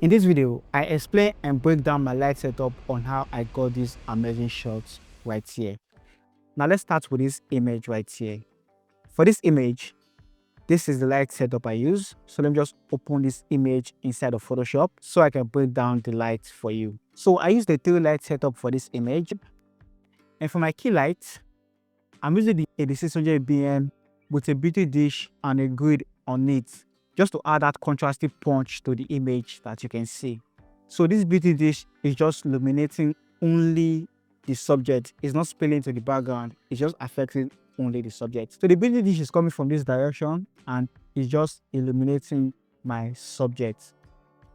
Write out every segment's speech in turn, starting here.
In this video, I explain and break down my light setup on how I got these amazing shots right here. Now let's start with this image right here. For this image, this is the light setup I use. So let me just open this image inside of Photoshop so I can break down the lights for you. So I use the 3 light setup for this image. And for my key lights, I'm using the 8600 BM with a beauty dish and a grid on it, just to add that contrasting punch to the image that you can see. So this beauty dish is just illuminating only the subject. It's not spilling to the background. It's just affecting only the subject. So the beauty dish is coming from this direction and it's just illuminating my subject.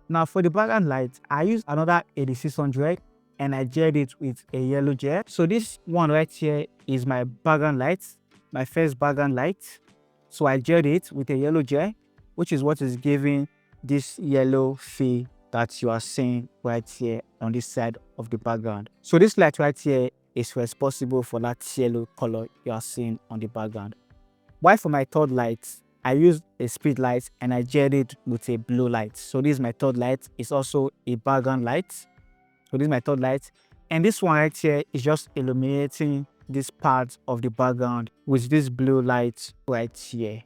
Now for the background light, I use another 8600 and I gelled it with a yellow gel. So this one right here is my background light, my first background light. So I gelled it with a yellow gel, which is what is giving this yellow feel that you are seeing right here on this side of the background. So this light right here is responsible for that yellow color you are seeing on the background. While for my third light, I used a speed light and I gelled it with a blue light. So this is my third light. It's also a background light. So this is my third light. And this one right here is just illuminating this part of the background with this blue light right here,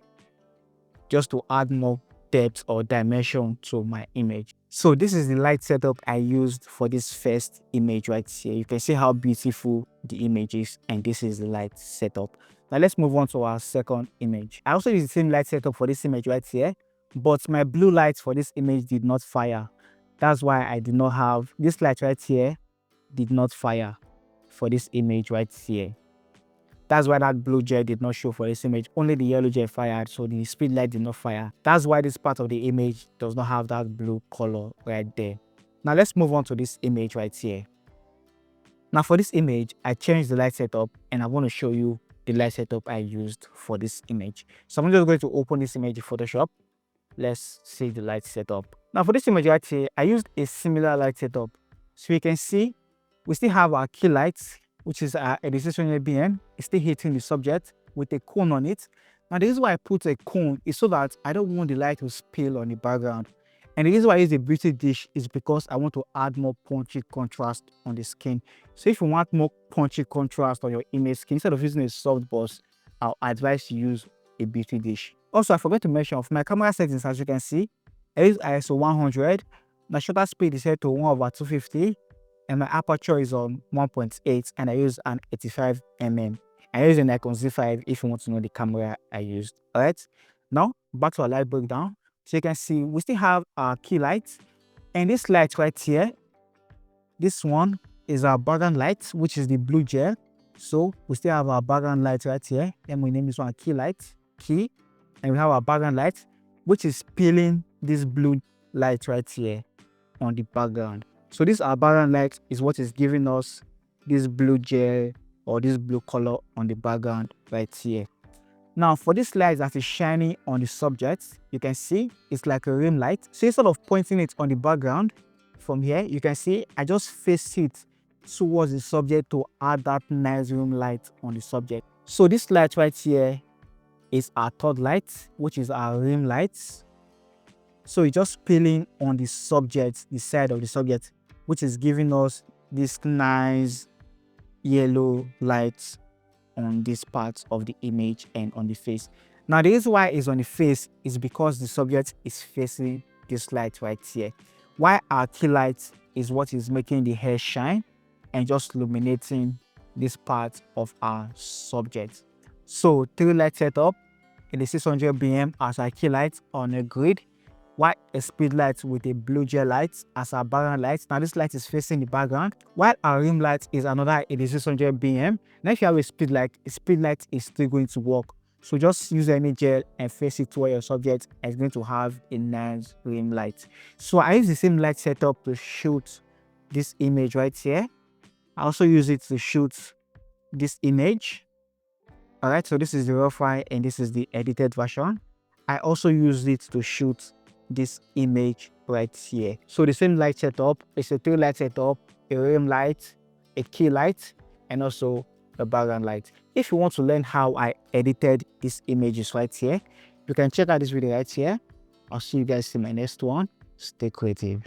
just to add more depth or dimension to my image. So this is the light setup I used for this first image right here. You can see how beautiful the image is, and this is the light setup. Now let's move on to our second image. I also use the same light setup for this image right here, but my blue light for this image did not fire. That's why I did not have this light right here, did not fire for this image right here. That's why that blue gel did not show for this image. Only the yellow gel fired, so the speed light did not fire. That's why this part of the image does not have that blue color right there. Now let's move on to this image right here. Now for this image, I changed the light setup and I want to show you the light setup I used for this image. So I'm just going to open this image in Photoshop. Let's see the light setup. Now for this image right here, I used a similar light setup. So you can see we still have our key lights, which is our 8600 BM. It's still hitting the subject with a cone on it. Now the reason why I put a cone is so that I don't want the light to spill on the background. And the reason why I use the beauty dish is because I want to add more punchy contrast on the skin. So if you want more punchy contrast on your image skin, instead of using a soft brush, I'll advise you use a beauty dish. Also, I forgot to mention, for my camera settings, as you can see, I use ISO 100. My shutter speed is set to 1/250. And my aperture is on 1.8 and I use an 85mm. I use a Nikon Z5 if you want to know the camera I used. Alright, now back to our light breakdown. So you can see we still have our key lights, and this light right here, this one is our background light, which is the blue gel. So we still have our background light right here. Then we name this one key light, key, and we have our background light, which is peeling this blue light right here on the background. So this our background light is what is giving us this blue gel or this blue color on the background right here. Now for this light that is shining on the subject, you can see it's like a rim light. So instead of pointing it on the background from here, you can see I just face it towards the subject to add that nice rim light on the subject. So this light right here is our third light, which is our rim light. So it's just peeling on the subject, the side of the subject, which is giving us this nice yellow light on this part of the image and on the face. Now the reason why it's on the face is because the subject is facing this light right here, while our key light is what is making the hair shine and just illuminating this part of our subject. So 3 light setup in the 600 BM as our key light on a grid, while a speed light with a blue gel light as our background light. Now this light is facing the background, while our rim light is another 8600 BM. Now if you have a speed light is still going to work. So just use any gel and face it toward your subject, and it's going to have a nice rim light. So I use the same light setup to shoot this image right here. I also use it to shoot this image. Alright, so this is the raw file and this is the edited version. I also use it to shoot this image right here. So the same light setup is a 3 light setup, a rim light, a key light, and also a background light. If you want to learn how I edited these images right here, you can check out this video right here. I'll see you guys in my next one. Stay creative.